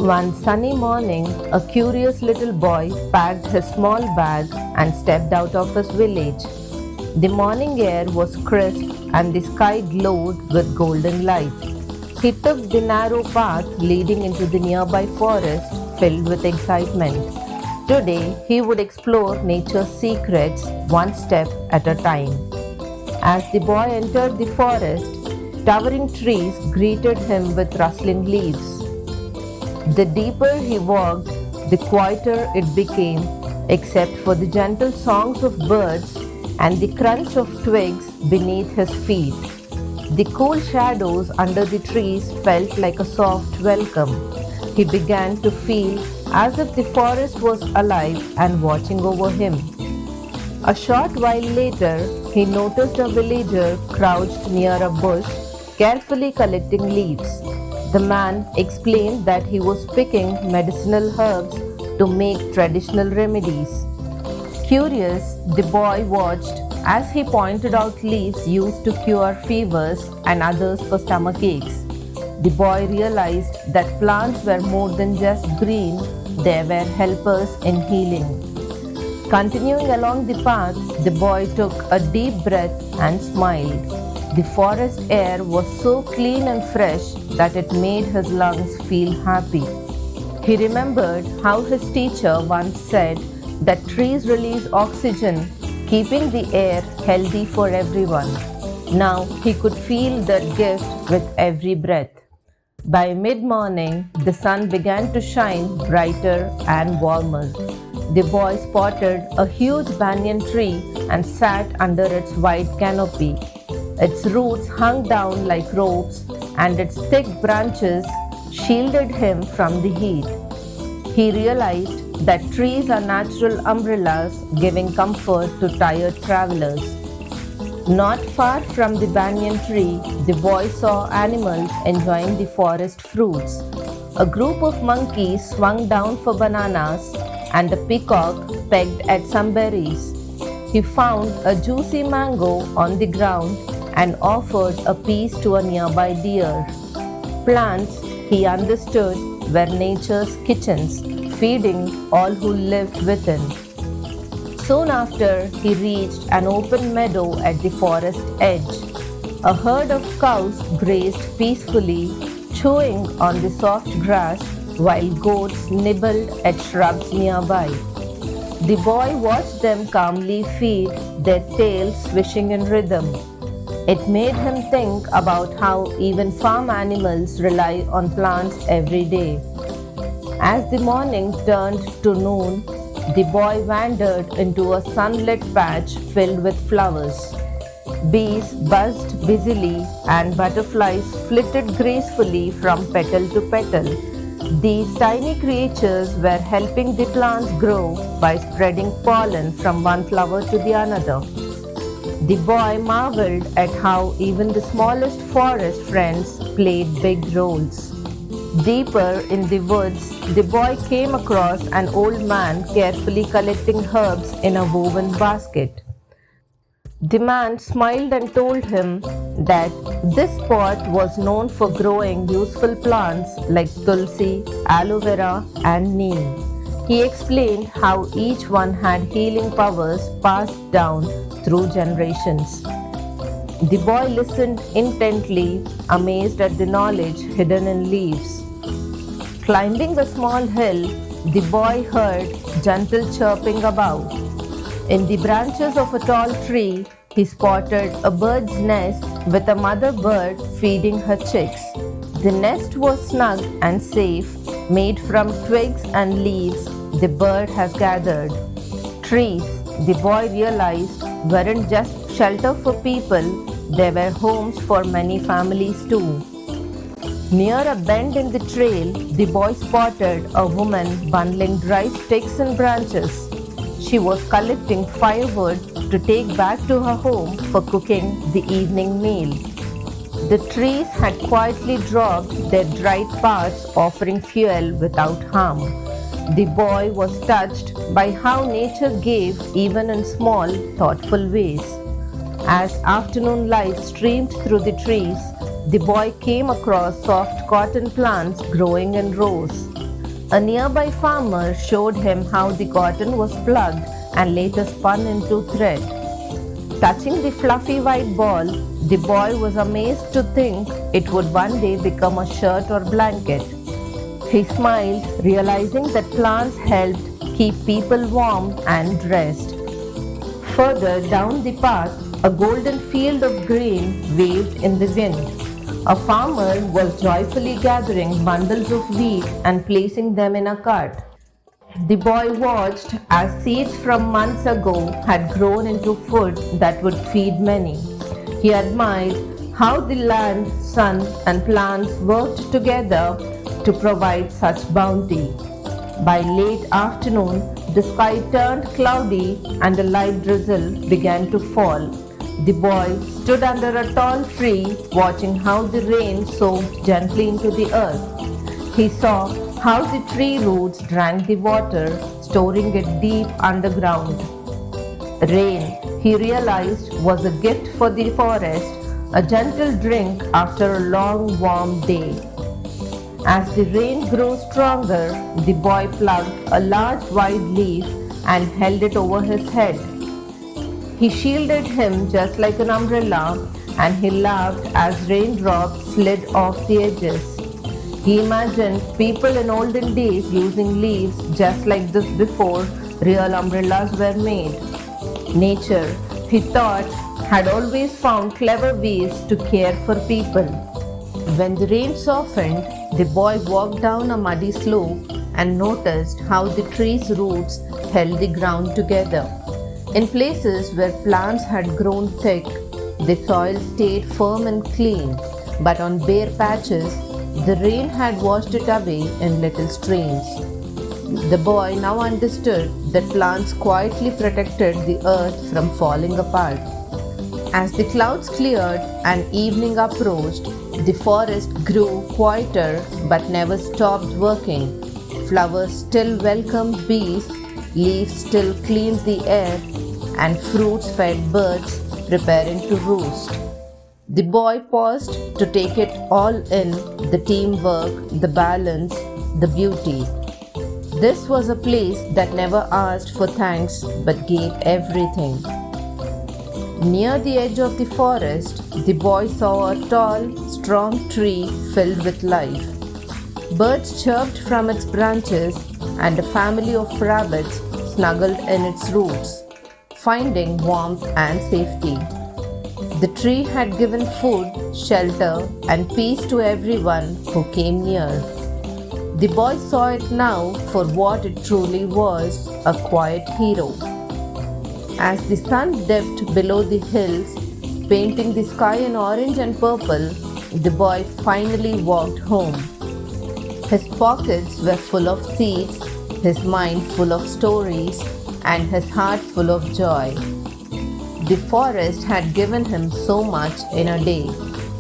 One sunny morning, a curious little boy packed his small bag and stepped out of his village. The morning air was crisp and the sky glowed with golden light. He took the narrow path leading into the nearby forest filled with excitement. Today, he would explore nature's secrets one step at a time. As the boy entered the forest, towering trees greeted him with rustling leaves. The deeper he walked, the quieter it became, except for the gentle songs of birds and the crunch of twigs beneath his feet. The cool shadows under the trees felt like a soft welcome. He began to feel as if the forest was alive and watching over him. A short while later, he noticed a villager crouched near a bush, carefully collecting leaves. The man explained that he was picking medicinal herbs to make traditional remedies. Curious, the boy watched as he pointed out leaves used to cure fevers and others for stomach aches. The boy realized that plants were more than just green, they were helpers in healing. Continuing along the path, the boy took a deep breath and smiled. The forest air was so clean and fresh that it made his lungs feel happy. He remembered how his teacher once said that trees release oxygen, keeping the air healthy for everyone. Now he could feel that gift with every breath. By mid-morning, the sun began to shine brighter and warmer. The boy spotted a huge banyan tree and sat under its wide canopy. Its roots hung down like ropes, and its thick branches shielded him from the heat. He realized that trees are natural umbrellas, giving comfort to tired travelers. Not far from the banyan tree, the boy saw animals enjoying the forest fruits. A group of monkeys swung down for bananas, and a peacock pecked at some berries. He found a juicy mango on the ground and offered a piece to a nearby deer. Plants, he understood, were nature's kitchens, feeding all who lived within. Soon after, he reached an open meadow at the forest edge. A herd of cows grazed peacefully, chewing on the soft grass while goats nibbled at shrubs nearby. The boy watched them calmly feed, their tails swishing in rhythm. It made him think about how even farm animals rely on plants every day. As the morning turned to noon, the boy wandered into a sunlit patch filled with flowers. Bees buzzed busily and butterflies flitted gracefully from petal to petal. These tiny creatures were helping the plants grow by spreading pollen from one flower to the another. The boy marveled at how even the smallest forest friends played big roles. Deeper in the woods, the boy came across an old man carefully collecting herbs in a woven basket. The man smiled and told him that this spot was known for growing useful plants like tulsi, aloe vera, and neem. He explained how each one had healing powers passed down through generations. The boy listened intently, amazed at the knowledge hidden in leaves. Climbing a small hill, the boy heard gentle chirping above. In the branches of a tall tree, he spotted a bird's nest with a mother bird feeding her chicks. The nest was snug and safe, made from twigs and leaves the bird has gathered. Trees, the boy realized, weren't just shelter for people, they were homes for many families too. Near a bend in the trail, the boy spotted a woman bundling dry sticks and branches. She was collecting firewood to take back to her home for cooking the evening meal. The trees had quietly dropped their dried parts, offering fuel without harm. The boy was touched by how nature gave even in small, thoughtful ways. As afternoon light streamed through the trees, the boy came across soft cotton plants growing in rows. A nearby farmer showed him how the cotton was plucked and later spun into thread. Touching the fluffy white ball, the boy was amazed to think it would one day become a shirt or blanket. He smiled, realizing that plants helped keep people warm and dressed. Further down the path, a golden field of grain waved in the wind. A farmer was joyfully gathering bundles of wheat and placing them in a cart. The boy watched as seeds from months ago had grown into food that would feed many. He admired how the land, sun, and plants worked together to provide such bounty. By late afternoon, the sky turned cloudy and a light drizzle began to fall. The boy stood under a tall tree watching how the rain soaked gently into the earth. He saw how the tree roots drank the water, storing it deep underground. Rain, he realized, was a gift for the forest, a gentle drink after a long warm day. As the rain grew stronger, the boy plucked a large white leaf and held it over his head. He shielded him just like an umbrella, and he laughed as raindrops slid off the edges. He imagined people in olden days using leaves just like this before real umbrellas were made. Nature, he thought, had always found clever ways to care for people. When the rain softened, the boy walked down a muddy slope and noticed how the tree's roots held the ground together. In places where plants had grown thick, the soil stayed firm and clean, but on bare patches, the rain had washed it away in little streams. The boy now understood that plants quietly protected the earth from falling apart. As the clouds cleared and evening approached, the forest grew quieter but never stopped working. Flowers still welcomed bees, leaves still cleaned the air, and fruits fed birds preparing to roost. The boy paused to take it all in, the teamwork, the balance, the beauty. This was a place that never asked for thanks but gave everything. Near the edge of the forest, the boy saw a tall, strong tree filled with life. Birds chirped from its branches, and a family of rabbits snuggled in its roots, finding warmth and safety. The tree had given food, shelter, and peace to everyone who came near. The boy saw it now for what it truly was, a quiet hero. As the sun dipped below the hills, painting the sky in orange and purple, the boy finally walked home. His pockets were full of seeds, his mind full of stories, and his heart full of joy. The forest had given him so much in a day: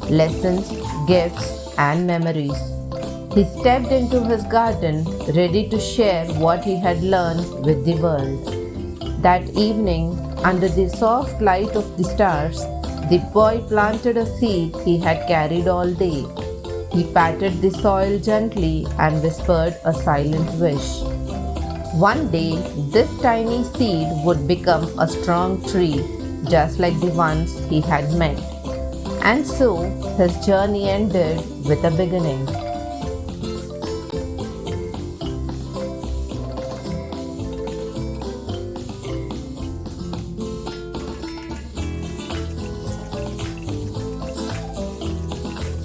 lessons, gifts, and memories. He stepped into his garden, ready to share what he had learned with the world. That evening, under the soft light of the stars, the boy planted a seed he had carried all day. He patted the soil gently and whispered a silent wish. One day, this tiny seed would become a strong tree, just like the ones he had met. And so, his journey ended with a beginning.